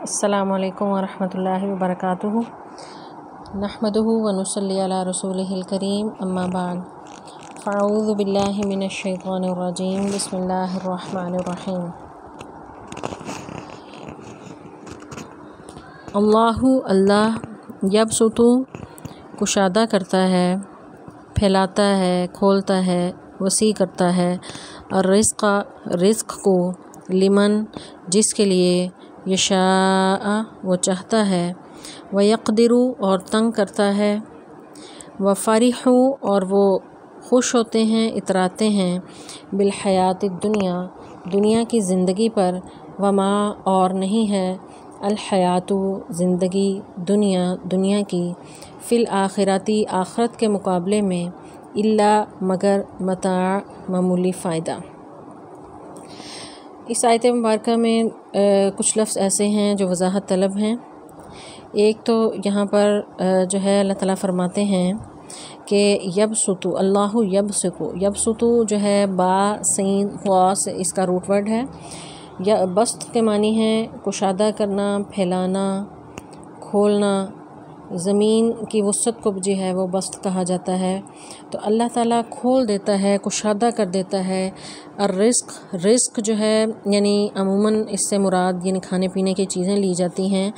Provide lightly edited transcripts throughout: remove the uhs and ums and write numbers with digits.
السلام علیکم ورحمۃ اللہ وبرکاتہ نحمدہ ونصلی علی رسولہ الکریم اما بعد فاعوذ باللہ من الشیطان الرجیم بسم اللہ الرحمن الرحیم اللہ یبسط کشادہ کرتا ہے، پھیلاتا ہے، کھولتا ہے، وسیع کرتا ہے رزق کو لمن جس کے لیے یشاء وہ چاہتا ہے، ویقدر اور تنگ کرتا ہے، وفرح اور وہ خوش ہوتے ہیں، اتراتے ہیں، بالحیات الدنیا دنیا کی زندگی پر، وما اور نہیں ہے الحیات زندگی دنیا کی، فی الآخرتی آخرت کے مقابلے میں، الا مگر متاع معمولی فائدہ۔ اس آیت مبارکہ میں کچھ لفظ ایسے ہیں جو وضاحت طلب ہیں۔ ایک تو یہاں پر جو ہے اللہ تعالیٰ فرماتے ہیں کہ یبسط اللہ یبسط جو ہے با سین خواس اس کا روٹ ورڈ ہے۔ یا بسط کے معنی ہے کشادہ کرنا، پھیلانا، کھولنا، زمین کی وسعت کو جو ہے وہ بسط کہا جاتا ہے۔ تو اللہ تعالیٰ کھول دیتا ہے، کشادہ کر دیتا ہے۔ رزق جو ہے یعنی عموماً اس سے مراد یعنی کھانے پینے کی چیزیں لی جاتی ہیں،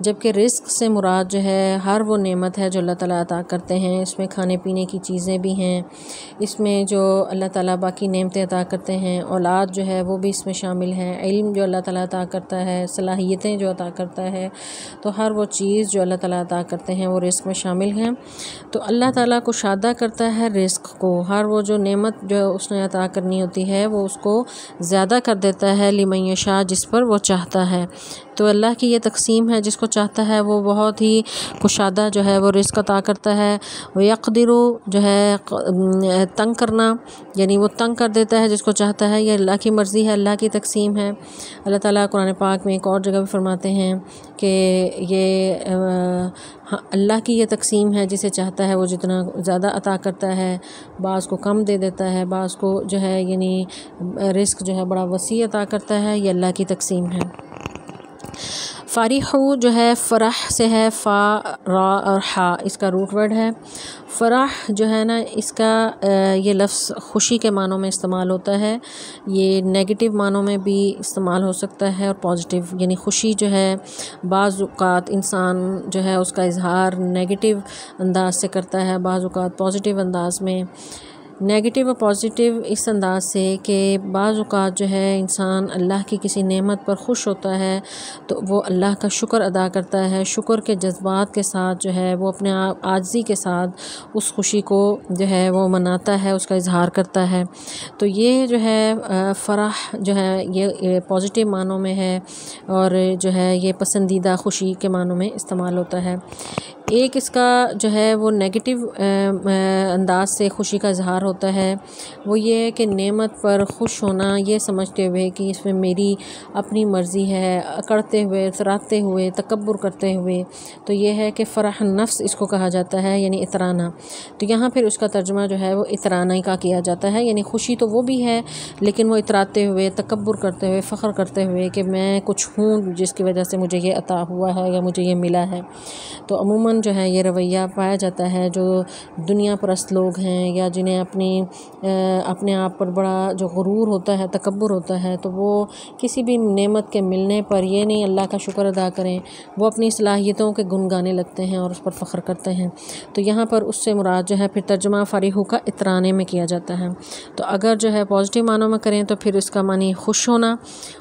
جبکہ رزق سے مراد جو ہے ہر وہ نعمت ہے جو اللہ تعالیٰ عطا کرتے ہیں۔ اس میں کھانے پینے کی چیزیں بھی ہیں، اس میں جو اللہ تعالیٰ باقی نعمتیں عطا کرتے ہیں، اولاد جو ہے وہ بھی اس میں شامل ہے، علم جو اللہ تعالیٰ عطا کرتا ہے، صلاحیتیں جو عطا کرتا ہے، تو ہر وہ چیز جو اللہ تعالیٰ عطا کرتے ہیں وہ رزق میں شامل ہیں۔ تو اللہ تعالیٰ کشادہ کرتا ہے رزق کو، ہر وہ جو نعمت جو اس نے عطا کرنی ہوتی ہے وہ اس کو زیادہ کر دیتا ہے، لمن یشاء جس پر وہ چاہتا ہے۔ تو اللہ کی یہ تقسیم ہے، جس کو چاہتا ہے وہ بہت ہی کشادہ جو ہے وہ رزق عطا کرتا ہے۔ ویقدر جو ہے تنگ کرنا، یعنی وہ تنگ کر دیتا ہے جس کو چاہتا ہے، یہ اللہ کی مرضی ہے، اللہ کی تقسیم ہے۔ اللہ تعالیٰ قرآن پاک میں ایک اور جگہ بھی فرماتے ہیں کہ یہ اللہ کی یہ تقسیم ہے، جسے چاہتا ہے وہ جتنا زیادہ عطا کرتا ہے، بعض کو کم دے دیتا ہے، بعض کو جو ہے یعنی رزق جو ہے بڑا وسیع عطا کرتا ہے، یہ اللہ کی تقسیم ہے۔ فرح جو ہے فرح سے ہے، فا را اور ہا اس کا روٹ ورڈ ہے۔ فرح جو ہے نا اس کا یہ لفظ خوشی کے معنوں میں استعمال ہوتا ہے، یہ نیگیٹو معنوں میں بھی استعمال ہو سکتا ہے، اور پازیٹیو یعنی خوشی جو ہے بعض اوقات انسان جو ہے اس کا اظہار نیگیٹو انداز سے کرتا ہے، بعض اوقات پازیٹیو انداز میں۔ نیگیٹو اور پازیٹیو اس انداز سے کہ بعض اوقات جو ہے انسان اللہ کی کسی نعمت پر خوش ہوتا ہے تو وہ اللہ کا شکر ادا کرتا ہے، شکر کے جذبات کے ساتھ جو ہے وہ اپنے عاجزی کے ساتھ اس خوشی کو جو ہے وہ مناتا ہے، اس کا اظہار کرتا ہے۔ تو یہ جو ہے فرح جو ہے یہ پازیٹیو معنوں میں ہے، اور جو ہے یہ پسندیدہ خوشی کے معنوں میں استعمال ہوتا ہے۔ ایک اس کا جو ہے وہ نیگیٹو انداز سے خوشی کا اظہار ہوتا ہے، وہ یہ ہے کہ نعمت پر خوش ہونا یہ سمجھتے ہوئے کہ اس میں میری اپنی مرضی ہے، اکڑتے ہوئے، اتراتے ہوئے، تکبر کرتے ہوئے، تو یہ ہے کہ فرح نفس اس کو کہا جاتا ہے، یعنی اترانا۔ تو یہاں پھر اس کا ترجمہ جو ہے وہ اترانا کا کیا جاتا ہے، یعنی خوشی تو وہ بھی ہے لیکن وہ اتراتے ہوئے، تکبر کرتے ہوئے، فخر کرتے ہوئے کہ میں کچھ ہوں جس کی وجہ سے مجھے یہ عطا ہوا ہے یا مجھے یہ ملا ہے۔ تو عموماً جو ہے یہ رویہ پایا جاتا ہے جو دنیا پرست لوگ ہیں، یا جنہیں اپنے آپ پر بڑا جو غرور ہوتا ہے، تکبر ہوتا ہے، تو وہ کسی بھی نعمت کے ملنے پر یہ نہیں اللہ کا شکر ادا کریں، وہ اپنی صلاحیتوں کے گن گانے لگتے ہیں اور اس پر فخر کرتے ہیں۔ تو یہاں پر اس سے مراد جو ہے پھر ترجمہ فرح کا اترانے میں کیا جاتا ہے۔ تو اگر جو ہے پازیٹیو معنوں میں کریں تو پھر اس کا معنی خوش ہونا،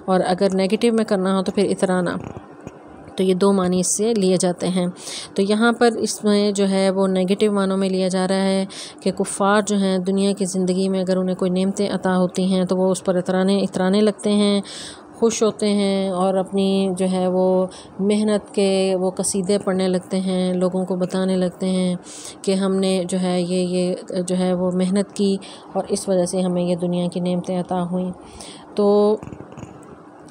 اور اگر نیگیٹو میں کرنا ہو تو پھر اترانا۔ تو یہ دو معنی اس سے لیے جاتے ہیں۔ تو یہاں پر اس میں جو ہے وہ نیگیٹو معنوں میں لیا جا رہا ہے کہ کفار جو ہیں دنیا کی زندگی میں اگر انہیں کوئی نعمتیں عطا ہوتی ہیں تو وہ اس پر اترانے لگتے ہیں، خوش ہوتے ہیں، اور اپنی جو ہے وہ محنت کے وہ قصیدے پڑھنے لگتے ہیں، لوگوں کو بتانے لگتے ہیں کہ ہم نے جو ہے یہ جو ہے وہ محنت کی اور اس وجہ سے ہمیں یہ دنیا کی نعمتیں عطا ہوئیں۔ تو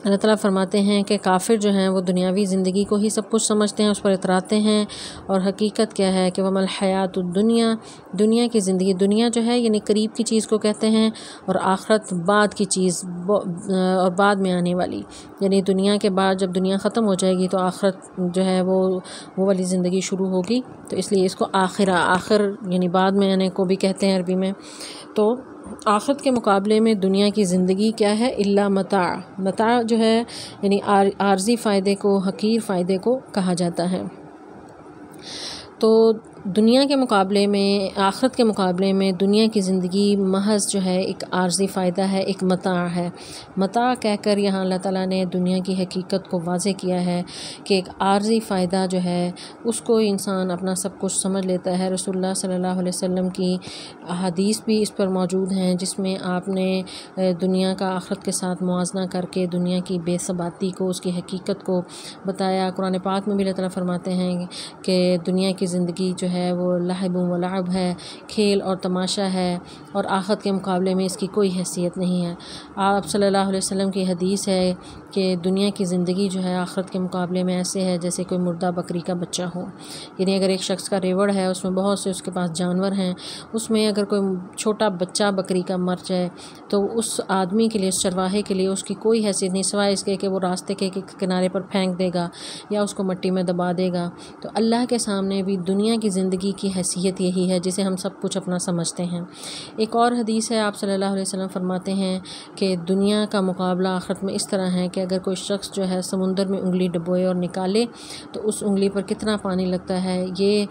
اللہ تعالیٰ فرماتے ہیں کہ کافر جو ہیں وہ دنیاوی زندگی کو ہی سب کچھ سمجھتے ہیں، اس پر اتراتے ہیں، اور حقیقت کیا ہے کہ وَمَا الْحَيَاةُ الدُّنْيَا، دنیا کی زندگی، دنیا جو ہے یعنی قریب کی چیز کو کہتے ہیں، اور آخرت بعد کی چیز اور بعد میں آنے والی، یعنی دنیا کے بعد جب دنیا ختم ہو جائے گی تو آخرت جو ہے وہ والی زندگی شروع ہوگی، تو اس لیے اس کو آخر یعنی بعد میں آنے کو بھی کہتے ہیں عربی میں۔ تو آخرت کے مقابلے میں دنیا کی زندگی کیا ہے؟ الا متاع جو ہے یعنی عارضی فائدے کو، حقیر فائدے کو کہا جاتا ہے۔ تو دنیا کے مقابلے میں، آخرت کے مقابلے میں دنیا کی زندگی محض جو ہے ایک عارضی فائدہ ہے، ایک متاع ہے۔ متاع کہہ کر یہاں اللہ تعالیٰ نے دنیا کی حقیقت کو واضح کیا ہے کہ ایک عارضی فائدہ جو ہے اس کو انسان اپنا سب کچھ سمجھ لیتا ہے۔ رسول اللہ صلی اللہ علیہ وسلم کی احادیث بھی اس پر موجود ہیں، جس میں آپ نے دنیا کا آخرت کے ساتھ موازنہ کر کے دنیا کی بے ثباتی کو، اس کی حقیقت کو بتایا۔ قرآن پاک میں بھی اللہ تعالیٰ فرماتے ہیں کہ دنیا کی زندگی جو ہے وہ لہب و لعب ہے، کھیل اور تماشا ہے، اور آخرت کے مقابلے میں اس کی کوئی حیثیت نہیں ہے۔ آپ صلی اللہ علیہ وسلم کی حدیث ہے کہ دنیا کی زندگی جو ہے آخرت کے مقابلے میں ایسے ہے جیسے کوئی مردہ بکری کا بچہ ہو، یعنی اگر ایک شخص کا ریوڑ ہے، اس میں بہت سے اس کے پاس جانور ہیں، اس میں اگر کوئی چھوٹا بچہ بکری کا مر جائے تو اس آدمی کے لیے، اس چرواہے کے لیے اس کی کوئی حیثیت نہیں، سوائے اس کے کہ وہ راستے کے کنارے پر پھینک دے گا یا اس کو مٹی میں دبا دے گا۔ تو اللہ کے سامنے بھی دنیا کی زندگی کی حیثیت یہی ہے جسے ہم سب کچھ اپنا سمجھتے ہیں۔ ایک اور حدیث ہے، آپ صلی اللہ علیہ وسلم فرماتے ہیں کہ دنیا کا مقابلہ آخرت میں اس طرح ہے کہ اگر کوئی شخص جو ہے سمندر میں انگلی ڈبوئے اور نکالے تو اس انگلی پر کتنا پانی لگتا ہے، یہ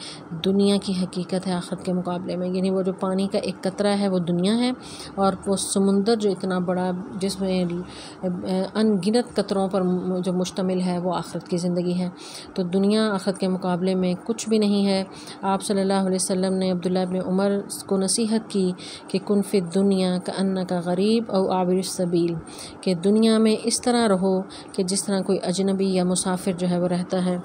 دنیا کی حقیقت ہے آخرت کے مقابلے میں، یعنی وہ جو پانی کا ایک قطرہ ہے وہ دنیا ہے، اور وہ سمندر جو اتنا بڑا جس میں ان گنت قطروں پر جو مشتمل ہے وہ آخرت کی زندگی ہے۔ تو دنیا آخرت کے مقابلے میں کچھ بھی نہیں ہے۔ آپ صلی اللہ علیہ وسلم نے عبداللہ ابن عمر کو نصیحت کی کہ کن فی الدنیا کأنک غریب او عابر السبیل، کہ دنیا میں اس طرح رہو کہ جس طرح کوئی اجنبی یا مسافر جو ہے وہ رہتا ہے۔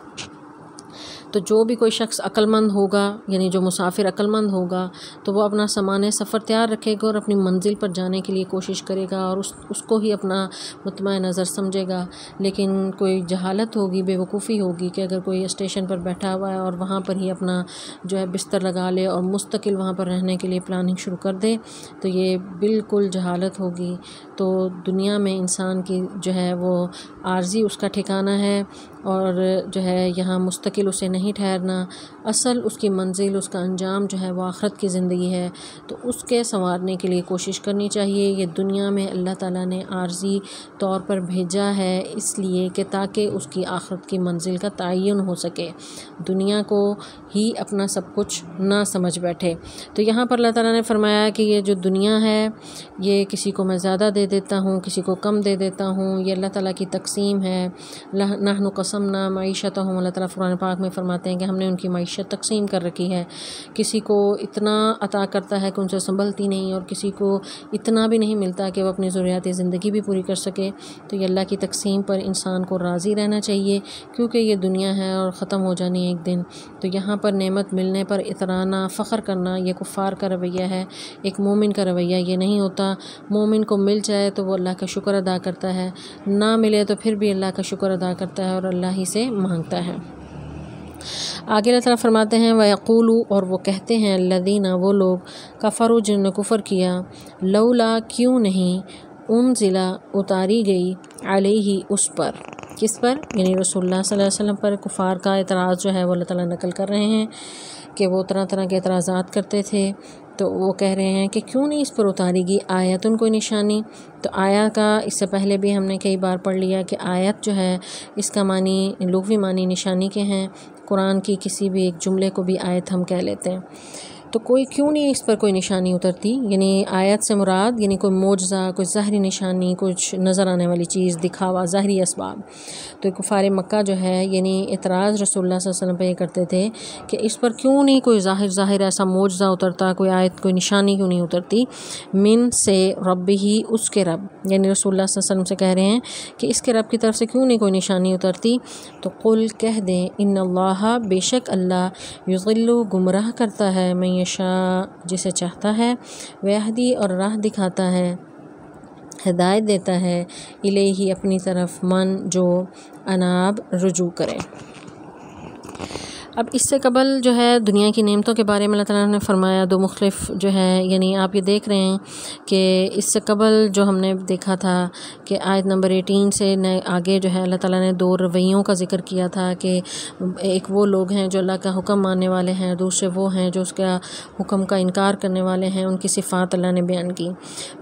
تو جو بھی کوئی شخص عقل مند ہوگا، یعنی جو مسافر عقل مند ہوگا، تو وہ اپنا سامان سفر تیار رکھے گا اور اپنی منزل پر جانے کے لیے کوشش کرے گا، اور اس کو ہی اپنا مطمع نظر سمجھے گا۔ لیکن کوئی جہالت ہوگی، بے وقوفی ہوگی کہ اگر کوئی اسٹیشن پر بیٹھا ہوا ہے اور وہاں پر ہی اپنا جو ہے بستر لگا لے اور مستقل وہاں پر رہنے کے لیے پلاننگ شروع کر دے، تو یہ بالکل جہالت ہوگی۔ تو دنیا میں انسان کی جو ہے وہ عارضی اس کا ٹھکانہ ہے، اور جو ہے یہاں مستقل اسے نہیں ٹھہرنا، اصل اس کی منزل، اس کا انجام جو ہے وہ آخرت کی زندگی ہے۔ تو اس کے سنوارنے کے لیے کوشش کرنی چاہیے۔ یہ دنیا میں اللہ تعالیٰ نے عارضی طور پر بھیجا ہے اس لیے کہ تاکہ اس کی آخرت کی منزل کا تعین ہو سکے، دنیا کو ہی اپنا سب کچھ نہ سمجھ بیٹھے۔ تو یہاں پر اللہ تعالیٰ نے فرمایا کہ یہ جو دنیا ہے یہ کسی کو میں زیادہ دے دیتا ہوں، کسی کو کم دے دیتا ہوں، یہ اللہ تعالیٰ کی تقسیم ہے۔ نحن قسمنا معیشتہم، اللہ تعالیٰ قرآن پاک میں فرماتے ہیں کہ ہم نے ان کی معیشت تقسیم کر رکھی ہے۔ کسی کو اتنا عطا کرتا ہے کہ ان سے سنبھلتی نہیں، اور کسی کو اتنا بھی نہیں ملتا کہ وہ اپنی ضروریات زندگی بھی پوری کر سکے۔ تو یہ اللہ کی تقسیم پر انسان کو راضی رہنا چاہیے، کیونکہ یہ دنیا ہے اور ختم ہو جانی ایک دن۔ تو یہاں پر نعمت ملنے پر اترانا، فخر کرنا، یہ کفار کا رویہ ہے۔ ایک مومن کا رویہ یہ نہیں ہوتا۔ مومن کو مل جائے تو وہ اللہ کا شکر ادا کرتا ہے، نہ ملے تو پھر بھی اللہ کا شکر ادا کرتا ہے اور اللہ ہی سے مانگتا ہے۔ آگے اللہ تعالیٰ فرماتے ہیں وَيَقُولُ، اور وہ کہتے ہیں الَّذِينَ، وہ لوگ کفروا جنہوں نے کفر کیا، لولا کیوں نہیں، انزل اتاری گئی، علیہ اس پر، کس پر؟ یعنی رسول اللہ صلی اللہ علیہ وسلم پر۔ کفار کا اعتراض جو ہے وہ اللہ تعالیٰ نقل کر رہے ہیں کہ وہ طرح طرح کے اعتراضات کرتے تھے، تو وہ کہہ رہے ہیں کہ کیوں نہیں اس پر اتاری گئی آیتن، کوئی نشانی۔ تو آیا کا اس سے پہلے بھی ہم نے کئی بار پڑھ لیا کہ آیت جو ہے اس کا معنی لغوی معنی نشانی کے ہیں۔ قرآن کی کسی بھی ایک جملے کو بھی آیت ہم کہہ لیتے ہیں۔ تو کوئی کیوں نہیں اس پر کوئی نشانی اترتی، یعنی آیت سے مراد یعنی کوئی معجزہ، کوئی ظاہری نشانی، کچھ نظر آنے والی چیز، دکھاوا، ظاہری اسباب۔ تو کفار مکہ جو ہے یعنی اعتراض رسول اللہ صلی اللہ علیہ وسلم پہ یہ کرتے تھے کہ اس پر کیوں نہیں کوئی ظاہر ایسا معجزہ اترتا، کوئی آیت، کوئی نشانی کیوں نہیں اترتی، من سے رب ہی، اس کے رب، یعنی رسول اللہ صلی اللہ علیہ وسلم سے کہہ رہے ہیں کہ اس کے رب کی طرف سے کیوں نہیں کوئی نشانی اترتی۔ تو قل، کہہ دیں، ان اللہ، بے شک اللہ، یضل، گمراہ کرتا ہے، من یشاء، جسے چاہتا ہے، ویہدی، اور راہ دکھاتا ہے، ہدایت دیتا ہے الیہ اپنی طرف من جو اناب رجوع کرے۔ اب اس سے قبل جو ہے دنیا کی نعمتوں کے بارے میں اللہ تعالیٰ نے فرمایا دو مختلف جو ہے، یعنی آپ یہ دیکھ رہے ہیں کہ اس سے قبل جو ہم نے دیکھا تھا کہ آیت نمبر 18 سے آگے جو ہے اللہ تعالیٰ نے دو رویوں کا ذکر کیا تھا کہ ایک وہ لوگ ہیں جو اللہ کا حکم ماننے والے ہیں، دوسرے وہ ہیں جو اس کا حکم کا انکار کرنے والے ہیں، ان کی صفات اللہ نے بیان کی۔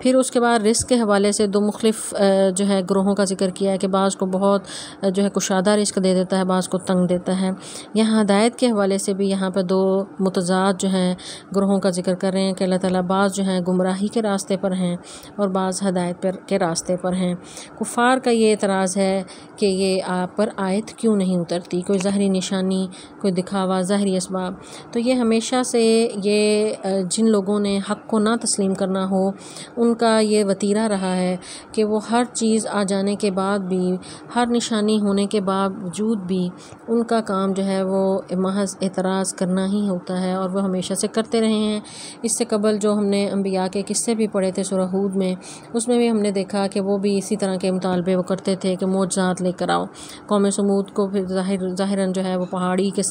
پھر اس کے بعد رزق کے حوالے سے دو مختلف جو ہے گروہوں کا ذکر کیا ہے کہ بعض کو بہت جو ہے کشادہ رزق دے دیتا ہے، بعض کو تنگ دیتا ہے۔ یہاں ہدایت کے حوالے سے بھی یہاں پہ دو متضاد جو ہیں گروہوں کا ذکر کر رہے ہیں کہ اللہ تعالیٰ بعض جو ہیں گمراہی کے راستے پر ہیں اور بعض ہدایت کے راستے پر ہیں۔ کفار کا یہ اعتراض ہے کہ یہ آپ پر آیت کیوں نہیں اترتی، کوئی ظاہری نشانی، کوئی دکھاوا، ظاہری اسباب۔ تو یہ ہمیشہ سے یہ جن لوگوں نے حق کو نہ تسلیم کرنا ہو ان کا یہ وتیرہ رہا ہے کہ وہ ہر چیز آ جانے کے بعد بھی، ہر نشانی ہونے کے باوجود بھی ان کا کام جو ہے وہ محض اعتراض کرنا ہی ہوتا ہے، اور وہ ہمیشہ سے کرتے رہے ہیں۔ اس سے قبل جو ہم نے انبیاء کے قصے بھی پڑھے تھے سورہ ہود میں، اس میں بھی ہم نے دیکھا کہ وہ بھی اسی طرح کے مطالبے وہ کرتے تھے کہ معجزات لے کر آؤ۔ قوم سمود کو پھر ظاہراً جو ہے وہ پہاڑی کے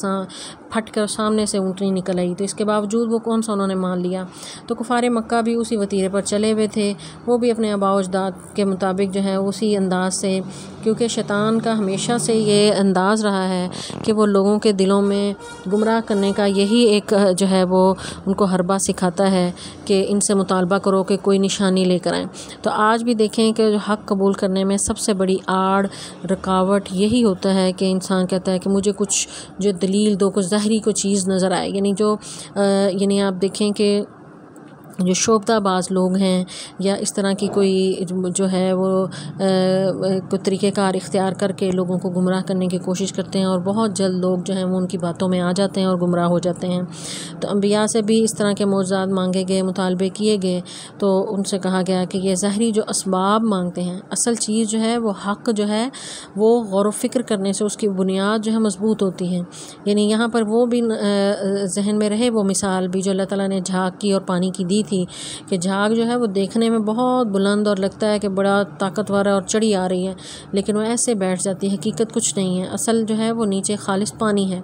پھٹ کر سامنے سے اونٹنی نکل آئی، تو اس کے باوجود وہ کون سا انہوں نے مان لیا۔ تو کفار مکہ بھی اسی وتیرے پر چلے ہوئے تھے، وہ بھی اپنے آباء و اجداد کے مطابق جو ہے اسی انداز سے، کیونکہ شیطان کا ہمیشہ سے یہ انداز رہا ہے کہ وہ لوگوں کے دلوں میں گمراہ کرنے کا یہی ایک جو ہے وہ ان کو حربہ سکھاتا ہے کہ ان سے مطالبہ کرو کہ کوئی نشانی لے کر آئیں۔ تو آج بھی دیکھیں کہ جو حق قبول کرنے میں سب سے بڑی آڑ رکاوٹ یہی ہوتا ہے کہ انسان کہتا ہے کہ مجھے کچھ جو دلیل دو، کچھ ظاہری کوئی چیز نظر آئے، یعنی آپ دیکھیں کہ جو شعبدہ باز لوگ ہیں یا اس طرح کی کوئی جو ہے وہ کوئی طریقہ کار اختیار کر کے لوگوں کو گمراہ کرنے کی کوشش کرتے ہیں، اور بہت جلد لوگ جو ہیں وہ ان کی باتوں میں آ جاتے ہیں اور گمراہ ہو جاتے ہیں۔ تو انبیاء سے بھی اس طرح کے معجزات مانگے گئے، مطالبے کیے گئے، تو ان سے کہا گیا کہ یہ ظاہری جو اسباب مانگتے ہیں، اصل چیز جو ہے وہ حق جو ہے وہ غور و فکر کرنے سے اس کی بنیاد جو ہے مضبوط ہوتی ہے۔ یعنی یہاں پر وہ بھی ذہن میں رہے وہ مثال بھی جو اللہ تعالیٰ نے جھاگ کی اور پانی کی دی تھی کہ جھاگ جو ہے وہ دیکھنے میں بہت بلند اور لگتا ہے کہ بڑا طاقتور ہے اور چڑھی آ رہی ہے، لیکن وہ ایسے بیٹھ جاتی ہے، حقیقت کچھ نہیں ہے، اصل جو ہے وہ نیچے خالص پانی ہے۔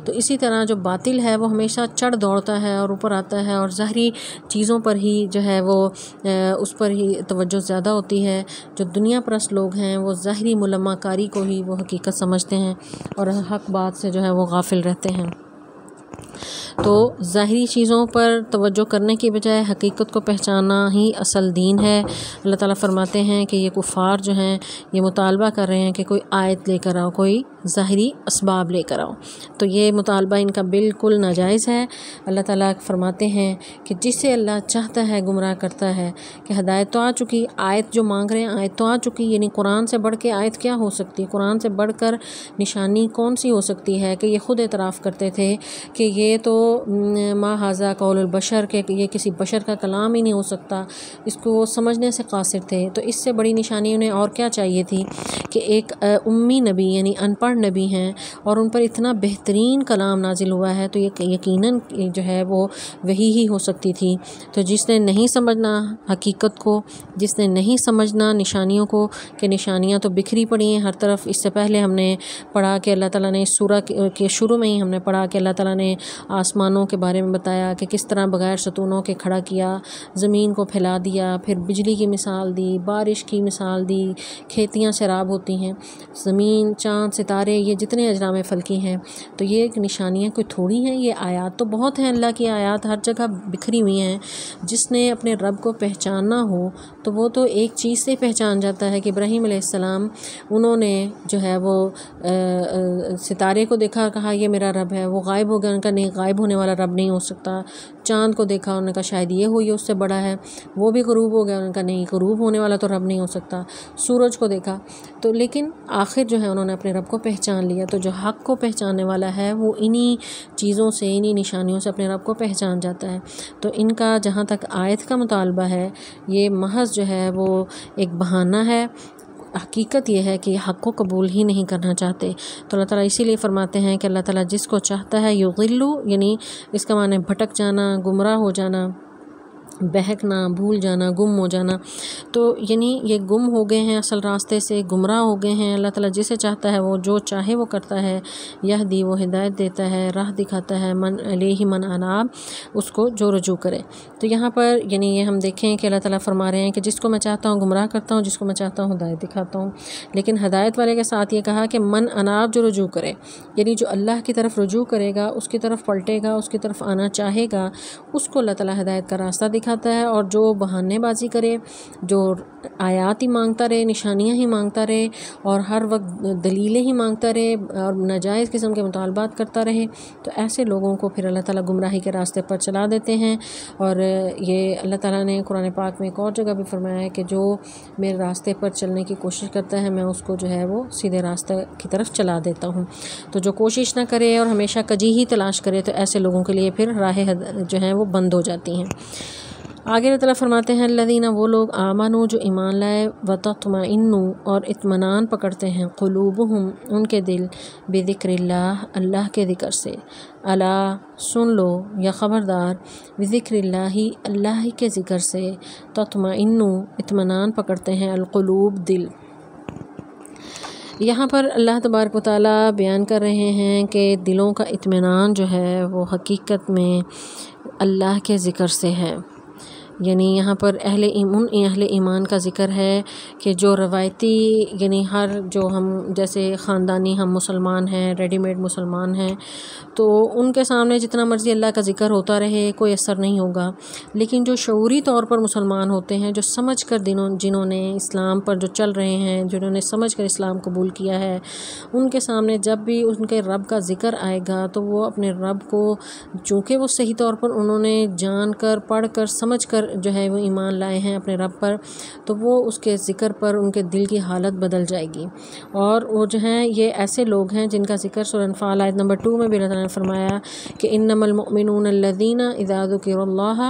تو اسی طرح جو باطل ہے وہ ہمیشہ چڑھ دوڑتا ہے اور اوپر آتا ہے، اور ظاہری چیزوں پر ہی جو ہے وہ اس پر ہی توجہ زیادہ ہوتی ہے۔ جو دنیا پرست لوگ ہیں وہ ظاہری ملمہ کاری کو ہی وہ حقیقت سمجھتے ہیں اور حق بات سے جو ہے وہ غافل رہتے ہیں۔ تو ظاہری چیزوں پر توجہ کرنے کی بجائے حقیقت کو پہچاننا ہی اصل دین ہے۔ اللہ تعالیٰ فرماتے ہیں کہ یہ کفار جو ہیں یہ مطالبہ کر رہے ہیں کہ کوئی آیت لے کر آؤ، کوئی ظاہری اسباب لے کر آؤ، تو یہ مطالبہ ان کا بالکل ناجائز ہے۔ اللہ تعالیٰ فرماتے ہیں کہ جسے اللہ چاہتا ہے گمراہ کرتا ہے، کہ ہدایت تو آ چکی، آیت جو مانگ رہے ہیں آیت تو آ چکی، یعنی قرآن سے بڑھ کے آیت کیا ہو سکتی ہے، قرآن سے بڑھ کر نشانی کون سی ہو سکتی ہے، کہ یہ خود اعتراف کرتے تھے کہ یہ تو ما ھذا قول البشر، کہ یہ کسی بشر کا کلام ہی نہیں ہو سکتا، اس کو وہ سمجھنے سے قاصر تھے۔ تو اس سے بڑی نشانی انہیں اور کیا چاہیے تھی کہ ایک امی نبی یعنی ان پڑھ نبی ہیں اور ان پر اتنا بہترین کلام نازل ہوا ہے، تو یہ یقیناً جو ہے وہ وہی ہی ہو سکتی تھی۔ تو جس نے نہیں سمجھنا حقیقت کو، جس نے نہیں سمجھنا نشانیوں کو، کہ نشانیاں تو بکھری پڑی ہیں ہر طرف۔ اس سے پہلے ہم نے پڑھا کہ اللہ تعالیٰ نے اس سورہ کے شروع میں ہی ہم نے پڑھا کہ اللہ تعالیٰ نے آسمانوں کے بارے میں بتایا کہ کس طرح بغیر ستونوں کے کھڑا کیا، زمین کو پھیلا دیا، پھر بجلی کی مثال دی، بارش کی مثال دی، کھیتیاں سیراب ہوتی ہیں، زمین، چاند، ستارے، یہ جتنے اجرام فلکی ہیں، تو یہ نشانیاں کوئی تھوڑی ہیں، یہ آیات تو بہت ہیں، اللہ کی آیات ہر جگہ بکھری ہوئی ہیں۔ جس نے اپنے رب کو پہچاننا ہو تو وہ تو ایک چیز سے پہچان جاتا ہے کہ ابراہیم علیہ السلام انہوں نے جو ہے وہ ستارے کو دیکھا، کہا یہ میرا رب ہے، وہ غائب ہو گیا، ان کا نہیں، غائب ہونے والا رب نہیں ہو سکتا۔ چاند کو دیکھا، انہوں نے کہا شاید یہ ہو، یہ اس سے بڑا ہے، وہ بھی غروب ہو گیا، انہوں نے کہا نہیں، غروب ہونے والا تو رب نہیں ہو سکتا۔ سورج کو دیکھا، تو لیکن آخر جو ہے انہوں نے اپنے رب کو پہچان لیا۔ تو جو حق کو پہچاننے والا ہے وہ انہی چیزوں سے، انہی نشانیوں سے اپنے رب کو پہچان جاتا ہے۔ تو ان کا جہاں تک آیت کا مطالبہ ہے، یہ محض جو ہے وہ ایک بہانہ ہے۔ حقیقت یہ ہے کہ حق کو قبول ہی نہیں کرنا چاہتے۔ تو اللہ تعالیٰ اسی لیے فرماتے ہیں کہ اللہ تعالیٰ جس کو چاہتا ہے یضل، یعنی اس کا معنی بھٹک جانا، گمراہ ہو جانا، بہکنا، بھول جانا، گم ہو جانا. تو یعنی یہ گم ہو گئے ہیں اصل راستے سے، گمراہ ہو گئے ہیں. اللہ تعالیٰ جسے چاہتا ہے وہ جو چاہے وہ کرتا ہے. یہدی، وہ ہدایت دیتا ہے، راہ دکھاتا ہے. من علیہ من اناب، اس کو جو رجوع کرے. تو یہاں پر یعنی یہ ہم دیکھیں کہ اللہ تعالیٰ فرما رہے ہیں کہ جس کو میں چاہتا ہوں گمراہ کرتا ہوں، جس کو میں چاہتا ہوں ہدایت دکھاتا ہوں. لیکن ہدایت والے کے ساتھ یہ کہا کہ من اناب، جو رجوع کرے، یعنی جو اللہ کی طرف رجوع کرے گا، اس کی طرف پلٹے گا، اس کی طرف آنا چاہے گا، اس کو اللہ تعالیٰ ہدایت کا راستہ دکھاتا ہے. اور جو بہانے بازی کرے، جو آیات ہی مانگتا رہے، نشانیاں ہی مانگتا رہے، اور ہر وقت دلیلیں ہی مانگتا رہے، اور ناجائز قسم کے مطالبات کرتا رہے، تو ایسے لوگوں کو پھر اللہ تعالیٰ گمراہی کے راستے پر چلا دیتے ہیں. اور یہ اللہ تعالیٰ نے قرآن پاک میں ایک اور جگہ بھی فرمایا ہے کہ جو میرے راستے پر چلنے کی کوشش کرتا ہے، میں اس کو جو ہے وہ سیدھے راستے کی طرف چلا دیتا ہوں. تو جو کوشش نہ کرے اور ہمیشہ کجی ہی تلاش کرے، تو ایسے لوگوں کے لیے پھر راہ جو ہیں وہ بند ہو جاتی ہیں. آگے اللہ تعالیٰ فرماتے ہیں الذین، وہ لوگ آمنوا، جو ایمان لائے، وتطمئن، اور اطمینان پکڑتے ہیں، قلوبہم، ان کے دل، بذکر اللہ، اللہ کے ذکر سے. الا، سن لو یا خبردار، بذکر اللہ، اللہ کے ذکر سے، تطمئن، اطمینان پکڑتے ہیں، القلوب، دل. یہاں پر اللہ تبارک و تعالیٰ بیان کر رہے ہیں کہ دلوں کا اطمینان جو ہے وہ حقیقت میں اللہ کے ذکر سے ہے. یعنی یہاں پر اہل ایمان کا ذکر ہے کہ جو روایتی، یعنی جو ہم جیسے خاندانی ہم مسلمان ہیں، ریڈی میڈ مسلمان ہیں، تو ان کے سامنے جتنا مرضی اللہ کا ذکر ہوتا رہے کوئی اثر نہیں ہوگا. لیکن جو شعوری طور پر مسلمان ہوتے ہیں، جو سمجھ کر جنہوں نے اسلام پر جو چل رہے ہیں، جنہوں نے سمجھ کر اسلام قبول کیا ہے، ان کے سامنے جب بھی ان کے رب کا ذکر آئے گا تو وہ اپنے رب کو، چونکہ وہ صحیح طور پر انہوں نے جان کر، پڑھ کر، سمجھ کر جو ہے وہ ایمان لائے ہیں اپنے رب پر، تو وہ اس کے ذکر پر ان کے دل کی حالت بدل جائے گی. اور وہ جو ہیں یہ ایسے لوگ ہیں جن کا ذکر سورہ انفال آیت نمبر 2 میں بھی اللہ تعالیٰ نے فرمایا کہ انما المؤمنون الذین اذا ذکر اللہ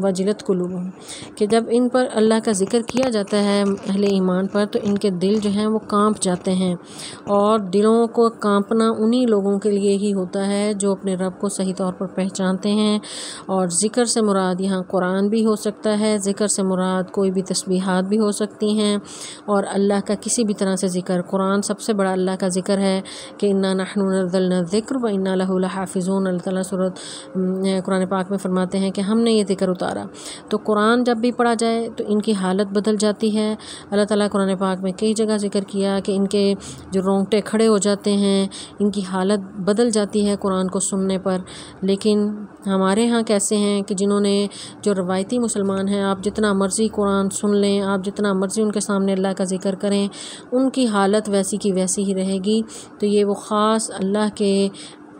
وجلت قلوبہم، کہ جب ان پر اللہ کا ذکر کیا جاتا ہے اہل ایمان پر، تو ان کے دل جو ہیں وہ کانپ جاتے ہیں. اور دلوں کو کانپنا انہی لوگوں کے لیے ہی ہوتا ہے جو اپنے رب کو صحیح طور پر پہچانتے ہیں. اور ذکر سے مراد یہاں قرآن بھی ہو سکتا ہے، ذکر سے مراد کوئی بھی تسبیحات بھی ہو سکتی ہیں، اور اللہ کا کسی بھی طرح سے ذکر. قرآن سب سے بڑا اللہ کا ذکر ہے کہ انا نحن نزلنا الذکر وانا لہ لحافظون. اللہ تعالیٰ قرآن پاک میں فرماتے ہیں کہ ہم نے یہ ذکر اتارا. تو قرآن جب بھی پڑھا جائے تو ان کی حالت بدل جاتی ہے. اللہ تعالیٰ قرآن پاک میں کئی جگہ ذکر کیا کہ ان کے جو رونگٹے کھڑے ہو جاتے ہیں، ان کی حالت بدل جاتی ہے قرآن کو سننے پر. لیکن ہمارے ہاں کیسے ہیں کہ جنہوں نے، جو روایتی مسلمان ہیں، آپ جتنا مرضی قرآن سن لیں، آپ جتنا مرضی ان کے سامنے اللہ کا ذکر کریں، ان کی حالت ویسی کی ویسی ہی رہے گی. تو یہ وہ خاص اللہ کے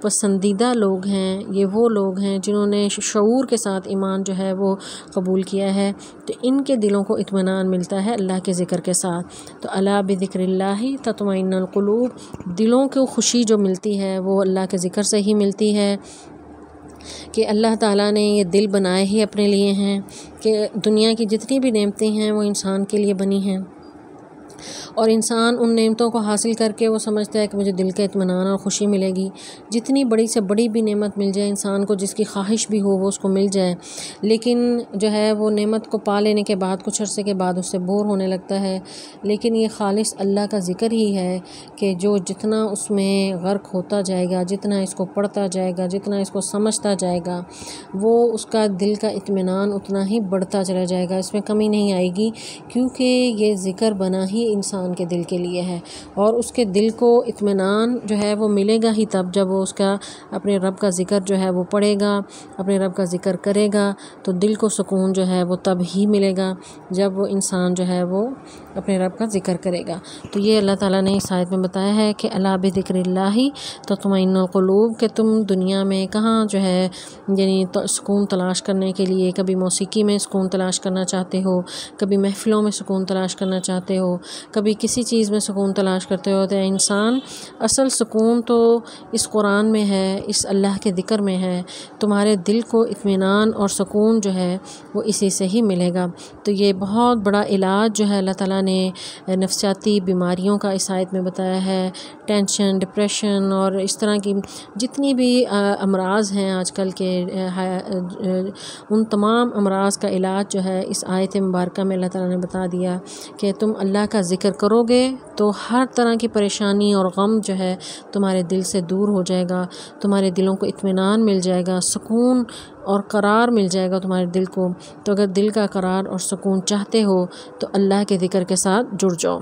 پسندیدہ لوگ ہیں، یہ وہ لوگ ہیں جنہوں نے شعور کے ساتھ ایمان جو ہے وہ قبول کیا ہے. تو ان کے دلوں کو اطمینان ملتا ہے اللہ کے ذکر کے ساتھ. تو الا بذکر اللہ تطمئن القلوب، دلوں کو خوشی جو ملتی ہے وہ اللہ کے ذکر سے ہی ملتی ہے. کہ اللہ تعالیٰ نے یہ دل بنائے ہی اپنے لیے ہیں، کہ دنیا کی جتنی بھی نعمتیں ہیں وہ انسان کے لیے بنی ہیں، اور انسان ان نعمتوں کو حاصل کر کے وہ سمجھتا ہے کہ مجھے دل کا اطمینان اور خوشی ملے گی. جتنی بڑی سے بڑی بھی نعمت مل جائے انسان کو، جس کی خواہش بھی ہو وہ اس کو مل جائے، لیکن جو ہے وہ نعمت کو پا لینے کے بعد کچھ عرصے کے بعد اس سے بور ہونے لگتا ہے. لیکن یہ خالص اللہ کا ذکر ہی ہے کہ جو جتنا اس میں غرق ہوتا جائے گا، جتنا اس کو پڑھتا جائے گا، جتنا اس کو سمجھتا جائے گا، وہ اس کا دل کا اطمینان اتنا ہی بڑھتا چلا جائے گا، اس میں کمی نہیں آئے گی. کیونکہ یہ ذکر بنا ہی انسان کے دل کے لیے ہے، اور اس کے دل کو اطمینان جو ہے وہ ملے گا ہی تب جب وہ اس کا اپنے رب کا ذکر جو ہے وہ پڑھے گا، اپنے رب کا ذکر کرے گا. تو دل کو سکون جو ہے وہ تب ہی ملے گا جب وہ انسان جو ہے وہ اپنے رب کا ذکر کرے گا. تو یہ اللہ تعالیٰ نے اس آیت میں بتایا ہے کہ الا بذکر اللہ تطمئن القلوب، کہ تم دنیا میں کہاں جو ہے یعنی سکون تلاش کرنے کے لیے، کبھی موسیقی میں سکون تلاش کرنا چاہتے ہو، کبھی محفلوں میں سکون تلاش کرنا چاہتے ہو، کبھی کسی چیز میں سکون تلاش کرتے ہو، تو انسان اصل سکون تو اس قرآن میں ہے، اس اللہ کے ذکر میں ہے، تمہارے دل کو اطمینان اور سکون جو ہے وہ اسی سے ہی ملے گا۔ تو یہ بہت بڑا علاج جو ہے اللہ تعالیٰ نے نفسیاتی بیماریوں کا اس آیت میں بتایا ہے، ٹینشن، ڈپریشن اور اس طرح کی جتنی بھی امراض ہیں آج کل کے، ان تمام امراض کا علاج جو ہے اس آیت مبارکہ میں اللہ تعالیٰ نے بتا دیا کہ تم اللہ کا ذکر کرو گے تو ہر طرح کی پریشانی اور غم جو ہے تمہارے دل سے دور ہو جائے گا، تمہارے دلوں کو اطمینان مل جائے گا، سکون اور قرار مل جائے گا تمہارے دل کو۔ تو اگر دل کا قرار اور سکون چاہتے ہو تو اللہ کے ذکر کے ساتھ جڑ جاؤ۔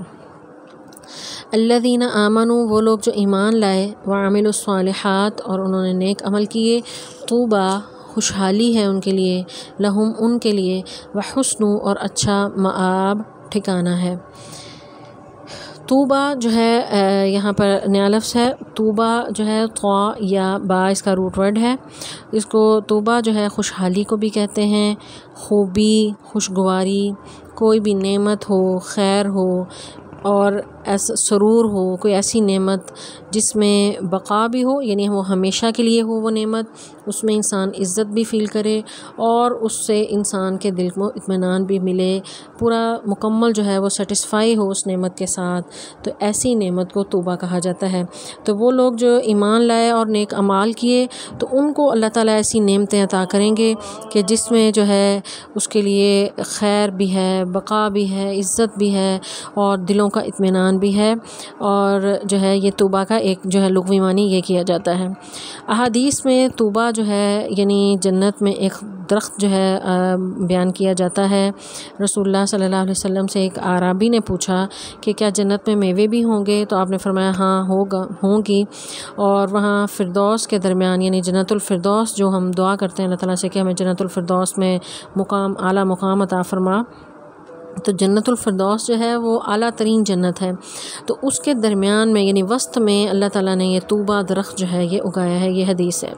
الذین آمنوا، وہ لوگ جو ایمان لائے، وعملوا الصالحات، اور انہوں نے نیک عمل کیے، طوبیٰ، خوشحالی ہے ان کے لیے، لہم، ان کے لیے، وحسن، اور اچھا مآب، ٹھکانہ ہے۔ طوبیٰ جو ہے یہاں پر نیا لفظ ہے، طوبیٰ جو ہے طا یا با اس کا روٹ ورڈ ہے، اس کو طوبیٰ جو ہے خوشحالی کو بھی کہتے ہیں، خوبی، خوشگواری، کوئی بھی نعمت ہو، خیر ہو اور ایسا سرور ہو، کوئی ایسی نعمت جس میں بقا بھی ہو، یعنی وہ ہمیشہ کے لیے ہو، وہ نعمت اس میں انسان عزت بھی فیل کرے اور اس سے انسان کے دل کو اطمینان بھی ملے، پورا مکمل جو ہے وہ سیٹسفائی ہو اس نعمت کے ساتھ، تو ایسی نعمت کو طوبیٰ کہا جاتا ہے۔ تو وہ لوگ جو ایمان لائے اور نیک اعمال کیے تو ان کو اللہ تعالیٰ ایسی نعمتیں عطا کریں گے کہ جس میں جو ہے اس کے لیے خیر بھی ہے، بقا بھی ہے، عزت بھی ہے اور دلوں کا اطمینان بھی ہے، اور جو ہے یہ طوبیٰ کا ایک جو ہے لغوی معنی یہ کیا جاتا ہے۔ احادیث میں طوبیٰ جو ہے یعنی جنت میں ایک درخت جو ہے بیان کیا جاتا ہے۔ رسول اللہ صلی اللہ علیہ وسلم سے ایک اعرابی نے پوچھا کہ کیا جنت میں میوے بھی ہوں گے؟ تو آپ نے فرمایا ہاں ہوں گی، اور وہاں فردوس کے درمیان یعنی جنت الفردوس جو ہم دعا کرتے ہیں اللہ تعالیٰ سے کہ ہمیں جنت الفردوس میں مقام، اعلیٰ مقام عطا فرما، تو جنت الفردوس جو ہے وہ اعلیٰ ترین جنت ہے، تو اس کے درمیان میں یعنی وسط میں اللہ تعالیٰ نے یہ طوبیٰ درخت جو ہے یہ اگایا ہے، یہ حدیث ہے۔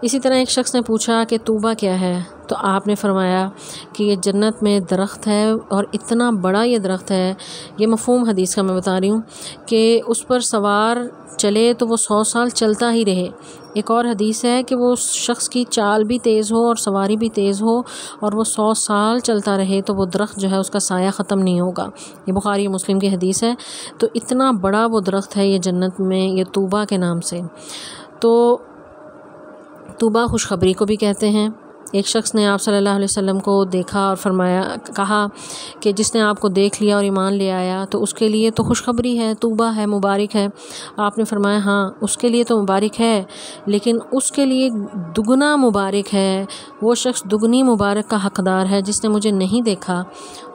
اسی طرح ایک شخص نے پوچھا کہ طوبیٰ کیا ہے؟ تو آپ نے فرمایا کہ یہ جنت میں درخت ہے اور اتنا بڑا یہ درخت ہے، یہ مفہوم حدیث کا میں بتا رہی ہوں، کہ اس پر سوار چلے تو وہ 100 سال چلتا ہی رہے۔ ایک اور حدیث ہے کہ وہ شخص کی چال بھی تیز ہو اور سواری بھی تیز ہو اور وہ 100 سال چلتا رہے تو وہ درخت جو ہے اس کا سایہ ختم نہیں ہوگا۔ یہ بخاری و مسلم کی حدیث ہے۔ تو اتنا بڑا وہ درخت ہے یہ جنت میں، یہ طوبیٰ کے نام سے۔ تو طوبیٰ خوشخبری کو بھی کہتے ہیں۔ ایک شخص نے آپ صلی اللہ علیہ وسلم کو دیکھا اور کہا کہ جس نے آپ کو دیکھ لیا اور ایمان لے آیا تو اس کے لیے تو خوشخبری ہے، طوبیٰ ہے، مبارک ہے۔ آپ نے فرمایا ہاں اس کے لیے تو مبارک ہے، لیکن اس کے لیے دگنا مبارک ہے، وہ شخص دگنی مبارک کا حقدار ہے جس نے مجھے نہیں دیکھا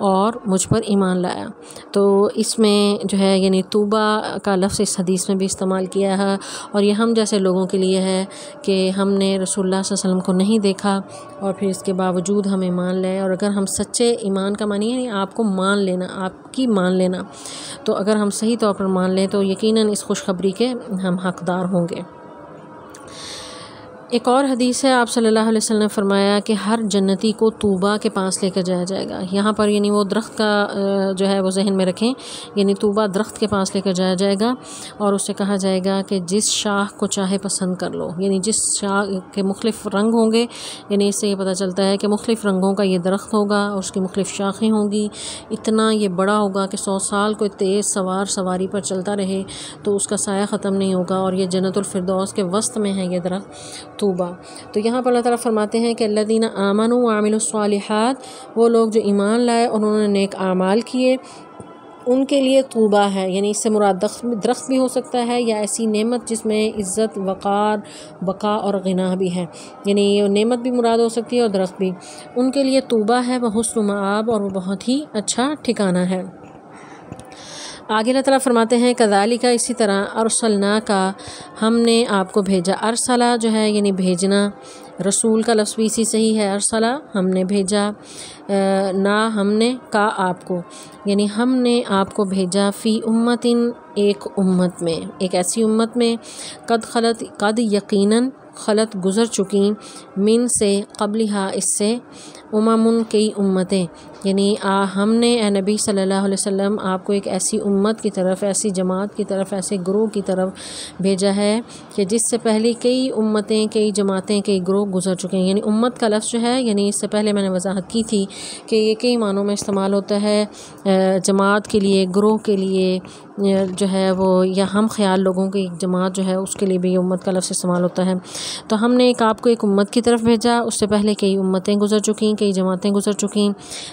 اور مجھ پر ایمان لایا۔ تو اس میں جو ہے یعنی طوبیٰ کا لفظ اس حدیث میں بھی استعمال کیا ہے، اور یہ ہم جیسے لوگوں کے لیے ہے کہ ہم نے رسول اللہ صلی اللہ علیہ وسلم کو نہیں دیکھا اور پھر اس کے باوجود ہم ایمان لائے، اور اگر ہم سچے ایمان کا معنی ہے آپ کو مان لینا، آپ کی مان لینا، تو اگر ہم صحیح طور پر مان لیں تو یقیناً اس خوشخبری کے ہم حقدار ہوں گے۔ ایک اور حدیث ہے، آپ صلی اللہ علیہ وسلم نے فرمایا کہ ہر جنتی کو طوبیٰ کے پاس لے کر جایا جائے گا۔ یہاں پر یعنی وہ درخت کا جو ہے وہ ذہن میں رکھیں، یعنی طوبیٰ درخت کے پاس لے کر جایا جائے گا اور اس سے کہا جائے گا کہ جس شاخ کو چاہے پسند کر لو، یعنی جس شاخ کے مختلف رنگ ہوں گے، یعنی اس سے یہ پتہ چلتا ہے کہ مختلف رنگوں کا یہ درخت ہوگا اور اس کی مختلف شاخیں ہوں گی، اتنا یہ بڑا ہوگا کہ 100 سال کوئی تیز سواری پر چلتا رہے تو اس کا سایہ ختم نہیں ہوگا، اور یہ جنت الفردوس کے وسط میں ہے یہ درخت طوبیٰ۔ تو یہاں پر اللہ تعالیٰ فرماتے ہیں کہ الذین آمنوا وعملوا الصالحات، وہ لوگ جو ایمان لائے اور انہوں نے نیک اعمال کیے، ان کے لیے طوبیٰ ہے، یعنی اس سے مراد درخت بھی ہو سکتا ہے یا ایسی نعمت جس میں عزت، وقار، بقا اور غنا بھی ہے، یعنی یہ نعمت بھی مراد ہو سکتی ہے اور درخت بھی، ان کے لیے طوبیٰ ہے، وہ حسن مآب، اور وہ بہت ہی اچھا ٹھکانہ ہے۔ آگے اللہ تعالیٰ فرماتے ہیں کذالک، اسی طرح ارسلناک، ہم نے آپ کو بھیجا۔ ارسلہ جو ہے یعنی بھیجنا، رسول کا لفظ بھی اسی سے ہی ہے، ارسلہ ہم نے بھیجا، نا ہم نے کا آپ کو، یعنی ہم نے آپ کو بھیجا فی امتن، ایک امت میں، ایک ایسی امت میں قد خلت، قد یقیناً خلط گزر چکیں من سے قبلہا اس سے امم کئی امتیں، یعنی ہم نے اے نبی صلی اللہ علیہ وسلم آپ کو ایک ایسی امت کی طرف، ایسی جماعت کی طرف، ایسے گروہ کی طرف بھیجا ہے کہ جس سے پہلے کئی امتیں، کئی جماعتیں، کئی گروہ گزر چکے ہیں۔ یعنی امت کا لفظ جو ہے، یعنی اس سے پہلے میں نے وضاحت کی تھی کہ یہ کئی معنوں میں استعمال ہوتا ہے، جماعت کے لیے، گروہ کے لیے جو ہے وہ، یا ہم خیال لوگوں کی ایک جماعت جو ہے اس کے لیے بھی یہ امت کا لفظ استعمال ہوتا ہے۔ تو ہم نے آپ کو ایک امت کی طرف بھیجا، اس سے پہلے کئی امتیں گزر چکیں، کئی جماعتیں گزر چکیں،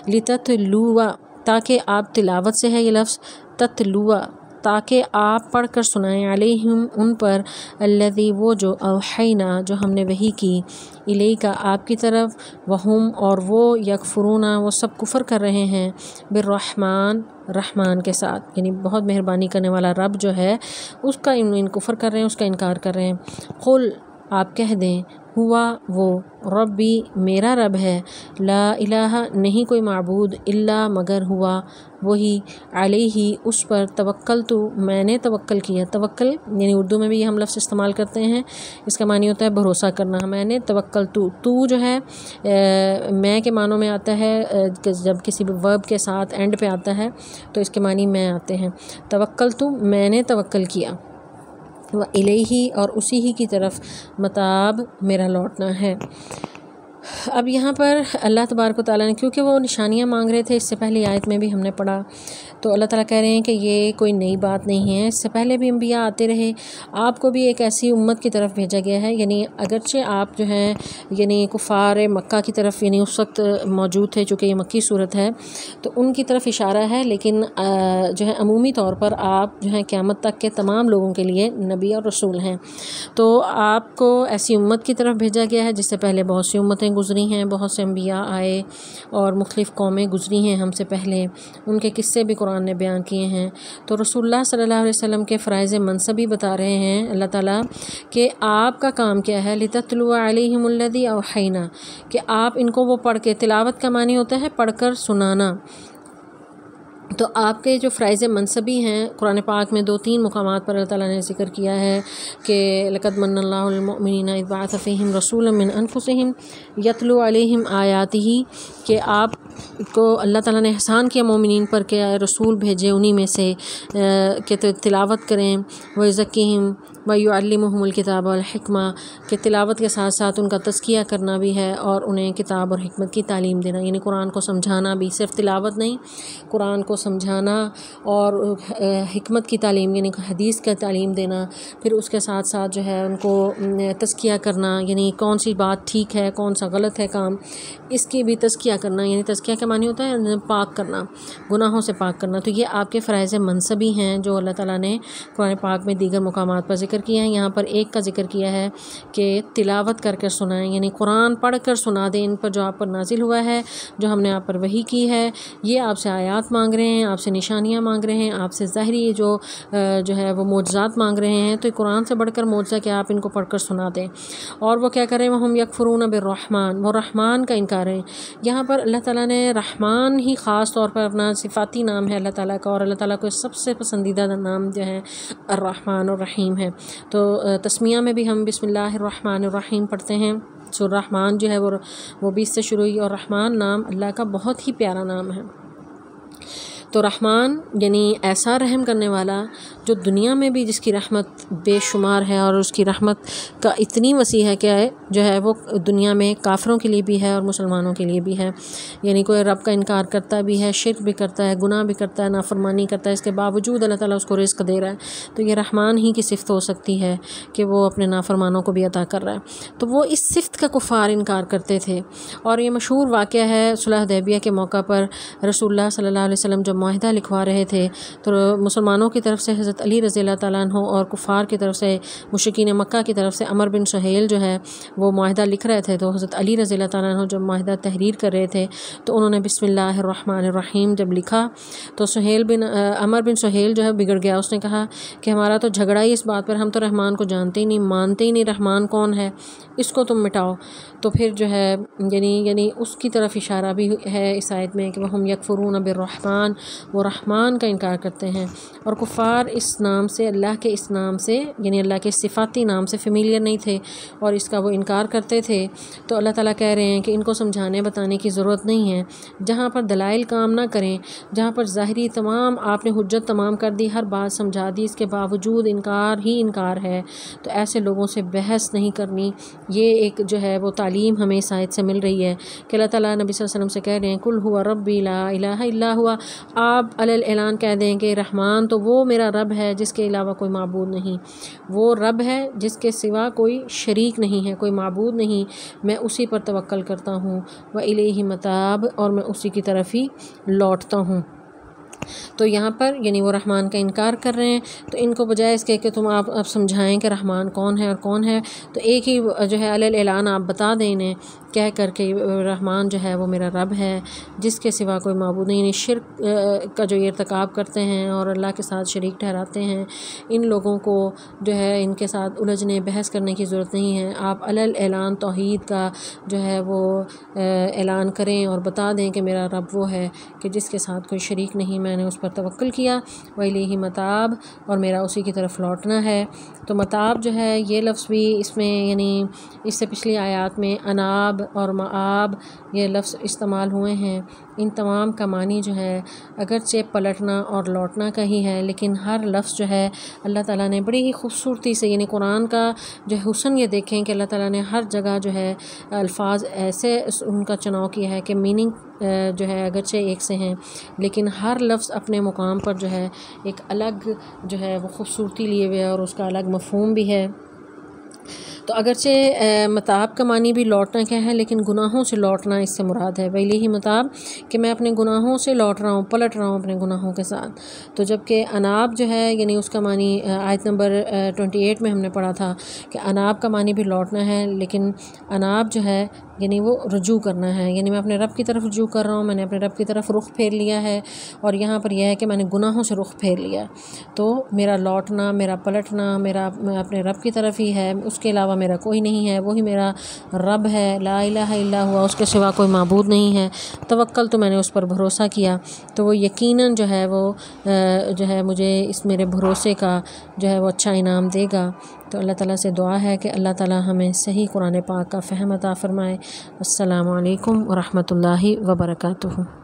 لتتلوا تاکہ آپ، تلاوت سے ہے یہ لفظ، تتلوا تاکہ آپ پڑھ کر سنائیں، علیہم ان پر، الذی وہ جو، اوحینا جو ہم نے وحی کی، الیکا آپ کی طرف، وہم اور وہ، یکفرون وہ سب کفر کر رہے ہیں، بالرحمن رحمان کے ساتھ، یعنی بہت مہربانی کرنے والا رب جو ہے اس کا ان کفر کر رہے ہیں، اس کا انکار کر رہے ہیں۔ قل آپ کہہ دیں، ہوا وہ، ربی میرا رب ہے، لا الہ نہیں کوئی معبود، الا مگر ہوا وہی، علیہ اس پر، توکلتو میں نے توکل کیا، توکل یعنی اردو میں بھی یہ ہم لفظ استعمال کرتے ہیں، اس کا معنی ہوتا ہے بھروسہ کرنا۔ میں نے توکلتو، تو جو ہے میں کے معنوں میں آتا ہے، جب کسی بھی ورب کے ساتھ اینڈ پہ آتا ہے تو اس کے معنی میں آتے ہیں۔ توکلتو میں نے توکل کیا، وَإِلَيْهِ اور اسی ہی کی طرف متاب میرا لوٹنا ہے۔ اب یہاں پر اللہ تبارک و تعالیٰ نے، کیونکہ وہ نشانیاں مانگ رہے تھے، اس سے پہلے آیت میں بھی ہم نے پڑھا، تو اللہ تعالیٰ کہہ رہے ہیں کہ یہ کوئی نئی بات نہیں ہے، اس سے پہلے بھی انبیاء آتے رہے، آپ کو بھی ایک ایسی امت کی طرف بھیجا گیا ہے، یعنی اگرچہ آپ جو ہیں یعنی کفار مکہ کی طرف یعنی اس وقت موجود تھے، چونکہ یہ مکی صورت ہے تو ان کی طرف اشارہ ہے، لیکن جو ہے عمومی طور پر آپ جو ہیں قیامت تک کے تمام لوگوں کے لیے نبی اور رسول ہیں۔ تو آپ کو ایسی امت کی طرف بھیجا گیا ہے جس سے پہلے بہت سی امتیں گزری ہیں، بہت سے انبیاء آئے اور مختلف قومیں گزری ہیں ہم سے پہلے، ان کے قصے بھی قرآن نے بیان کیے ہیں۔ تو رسول اللہ صلی اللہ علیہ وسلم کے فرائض منصبی بتا رہے ہیں اللہ تعالیٰ کہ آپ کا کام کیا ہے، لتتلو علیہم الذی اوحینا، کہ آپ ان کو وہ پڑھ کے، تلاوت کا معنی ہوتا ہے پڑھ کر سنانا، تو آپ کے جو فرائض منصبی ہیں قرآن پاک میں 2-3 مقامات پر اللہ تعالیٰ نے ذکر کیا ہے کہ لقد من اللہ علی المؤمنین اذ بعث فیہم رسولا من انفسہم یتلو علیہم آیاتہ، کہ آپ کو اللہ تعالیٰ نے احسان کیا مومنین پر کہ رسول بھیجے انہی میں سے کہ تلاوت کریں، ویزکیہم ویعلمہم الکتاب والحکمہ، کہ تلاوت کے ساتھ ساتھ ان کا تزکیہ کرنا بھی ہے اور انہیں کتاب اور حکمت کی تعلیم دینا، یعنی قرآن کو سمجھانا بھی، صرف تلاوت نہیں، قرآن کو سمجھانا اور حکمت کی تعلیم یعنی حدیث کا تعلیم دینا، پھر اس کے ساتھ ساتھ جو ہے ان کو تزکیہ کرنا، یعنی کون سی بات ٹھیک ہے، کون سا غلط ہے کام، اس کی بھی تزکیہ کرنا، یعنی تزکیہ کا معنی ہوتا ہے پاک کرنا، گناہوں سے پاک کرنا۔ تو یہ آپ کے فرائض منصبی ہیں جو اللہ تعالیٰ نے قرآن پاک میں دیگر مقامات پر ذکر کیا ہے۔ یہاں پر ایک کا ذکر کیا ہے کہ تلاوت کر کے سنائیں، یعنی قرآن پڑھ کر سنا دیں ان پر جو آپ پر نازل ہوا ہے، جو ہم نے آپ پر وحی کی ہے، یہ آپ سے آیات مانگ رہے ہیں، آپ سے نشانیاں مانگ رہے ہیں، آپ سے ظاہری جو ہے وہ معجزات مانگ رہے ہیں، تو قرآن سے بڑھ کر معجزہ کہ آپ ان کو پڑھ کر سنا دیں۔ اور وہ کیا کریں، وہم یکفرون بالرحمن، وہ رحمان کا انکار ہے۔ یہاں پر اللہ تعالیٰ نے رحمان ہی خاص طور پر اپنا صفاتی نام ہے اللہ تعالیٰ کا، اور اللہ تعالیٰ کو سب سے پسندیدہ نام جو ہے الرحمن الرحیم ہے۔ تو تسمیہ میں بھی ہم بسم اللہ الرحمن الرحیم پڑھتے ہیں، سورہ رحمان جو ہے وہ 20 سے شروع ہوئی، اور رحمان نام اللہ کا بہت ہی پیارا نام ہے۔ تو رحمان یعنی ایسا رحم کرنے والا جو دنیا میں بھی جس کی رحمت بے شمار ہے، اور اس کی رحمت کا اتنی وسیع ہے کہ جو ہے وہ دنیا میں کافروں کے لیے بھی ہے اور مسلمانوں کے لیے بھی ہے، یعنی کوئی رب کا انکار کرتا بھی ہے، شرک بھی کرتا ہے، گناہ بھی کرتا ہے، نافرمانی کرتا ہے، اس کے باوجود اللہ تعالیٰ اس کو رزق دے رہا ہے، تو یہ رحمان ہی کی صفت ہو سکتی ہے کہ وہ اپنے نافرمانوں کو بھی عطا کر رہا ہے۔ تو وہ اس صفت کا کفار انکار کرتے تھے، اور یہ مشہور واقعہ ہے صلح حدیبیہ کے موقع پر رسول اللہ صلی اللہ علیہ وسلم جب معاہدہ لکھوا رہے تھے، تو مسلمانوں کی طرف سے حضرت علی رضی اللہ تعالیٰ عنہ اور کفار کی طرف سے، مشرکین مکہ کی طرف سے عمر بن سہیل جو ہے وہ معاہدہ لکھ رہے تھے، تو حضرت علی رضی اللہ تعالیٰ عنہ جب معاہدہ تحریر کر رہے تھے تو انہوں نے بسم اللہ الرحمن الرحیم جب لکھا، تو عمر بن سہیل جو ہے بگڑ گیا، اس نے کہا کہ ہمارا تو جھگڑا ہی اس بات پر، ہم تو رحمان کو جانتے ہی نہیں، مانتے ہی نہیں، رحمان کون ہے، اس کو تم مٹاؤ۔ تو پھر جو ہے یعنی اس کی طرف اشارہ بھی ہے اس آیت میں کہ وہم یکفرون بالرحمن، وہ رحمان کا انکار کرتے ہیں، اور کفار اس نام سے، اللہ کے اس نام سے یعنی اللہ کے صفاتی نام سے فیملیئر نہیں تھے اور اس کا وہ انکار کرتے تھے۔ تو اللہ تعالیٰ کہہ رہے ہیں کہ ان کو سمجھانے بتانے کی ضرورت نہیں ہے، جہاں پر دلائل کام نہ کریں، جہاں پر ظاہری تمام آپ نے حجت تمام کر دی، ہر بات سمجھا دی، اس کے باوجود انکار ہی انکار ہے، تو ایسے لوگوں سے بحث نہیں کرنی۔ یہ ایک جو ہے وہ تعلیم ہمیں اس آیت سے مل رہی ہے کہ اللہ تعالیٰ نبی صلی اللہ علیہ وسلم سے کہہ رہے ہیں قل ہوا ربی لا الہ الا ہوا، آپ علی الاعلان کہہ دیں کہ رحمان تو وہ میرا رب ہے جس کے علاوہ کوئی معبود نہیں، وہ رب ہے جس کے سوا کوئی شریک نہیں ہے، کوئی معبود نہیں، میں اسی پر توکل کرتا ہوں، وَإِلَيْهِ مَتَاب، اور میں اسی کی طرف ہی لوٹتا ہوں۔ تو یہاں پر یعنی وہ رحمان کا انکار کر رہے ہیں، تو ان کو بجائے اس کے کہ تم آپ سمجھائیں کہ رحمان کون ہے اور کون ہے، تو ایک ہی جو ہے علی الاعلان آپ بتا دیں انہیں کہہ کر کے رحمان جو ہے وہ میرا رب ہے جس کے سوا کوئی معبود نہیں۔ یعنی شرک کا جو یہ ارتکاب کرتے ہیں اور اللہ کے ساتھ شریک ٹھہراتے ہیں، ان لوگوں کو جو ہے ان کے ساتھ الجھنے بحث کرنے کی ضرورت نہیں ہے، آپ علی الاعلان توحید کا جو ہے وہ اعلان کریں اور بتا دیں کہ میرا رب وہ ہے کہ جس کے ساتھ کوئی شریک نہیں، میں نے اس پر توکل کیا، وَإِلَيْهِ مَتَاب، اور میرا اسی کی طرف لوٹنا ہے۔ تو متاب جو ہے یہ لفظ بھی اس میں یعنی اس سے پچھلی آیات میں اناب اور معاب یہ لفظ استعمال ہوئے ہیں، ان تمام کا معنی جو ہے اگرچہ پلٹنا اور لوٹنا کا ہی ہے، لیکن ہر لفظ جو ہے اللہ تعالیٰ نے بڑی ہی خوبصورتی سے، یعنی قرآن کا جو حسن یہ دیکھیں کہ اللہ تعالیٰ نے ہر جگہ جو ہے الفاظ ایسے ان کا چناؤ کیا ہے کہ میننگ جو ہے اگرچہ ایک سے ہیں، لیکن ہر لفظ اپنے مقام پر جو ہے ایک الگ جو ہے وہ خوبصورتی لیے ہوئے اور اس کا الگ مفہوم بھی ہے۔ تو اگرچہ متاب کا معنی بھی لوٹنا کیا ہے، لیکن گناہوں سے لوٹنا اس سے مراد ہے، ویلیہ متاب، کہ میں اپنے گناہوں سے لوٹ رہا ہوں، پلٹ رہا ہوں اپنے گناہوں کے ساتھ۔ تو جبکہ اناب جو ہے یعنی اس کا معنی آیت نمبر 28 میں ہم نے پڑھا تھا کہ اناب کا معنی بھی لوٹنا ہے، لیکن اناب جو ہے یعنی وہ رجوع کرنا ہے، یعنی میں اپنے رب کی طرف رجوع کر رہا ہوں، میں نے اپنے رب کی طرف رخ پھیر لیا ہے، اور یہاں پر یہ ہے کہ میں نے گناہوں سے رخ پھیر لیا، تو میرا لوٹنا، میرا پلٹنا میرا اپنے رب کی طرف ہی ہے، اس کے علاوہ میرا کوئی نہیں ہے، وہی میرا رب ہے، لا الہ الا ہوا، اس کے سوا کوئی معبود نہیں ہے، توکل تو میں نے اس پر بھروسہ کیا، تو وہ یقیناً جو ہے وہ جو ہے مجھے اس میرے بھروسے کا جو ہے وہ اچھا انعام دے گا۔ تو اللہ تعالیٰ سے دعا ہے کہ اللہ تعالیٰ ہمیں صحیح قرآن پاک کا فہم عطا فرمائے۔ السلام علیکم ورحمۃ اللہ وبرکاتہ۔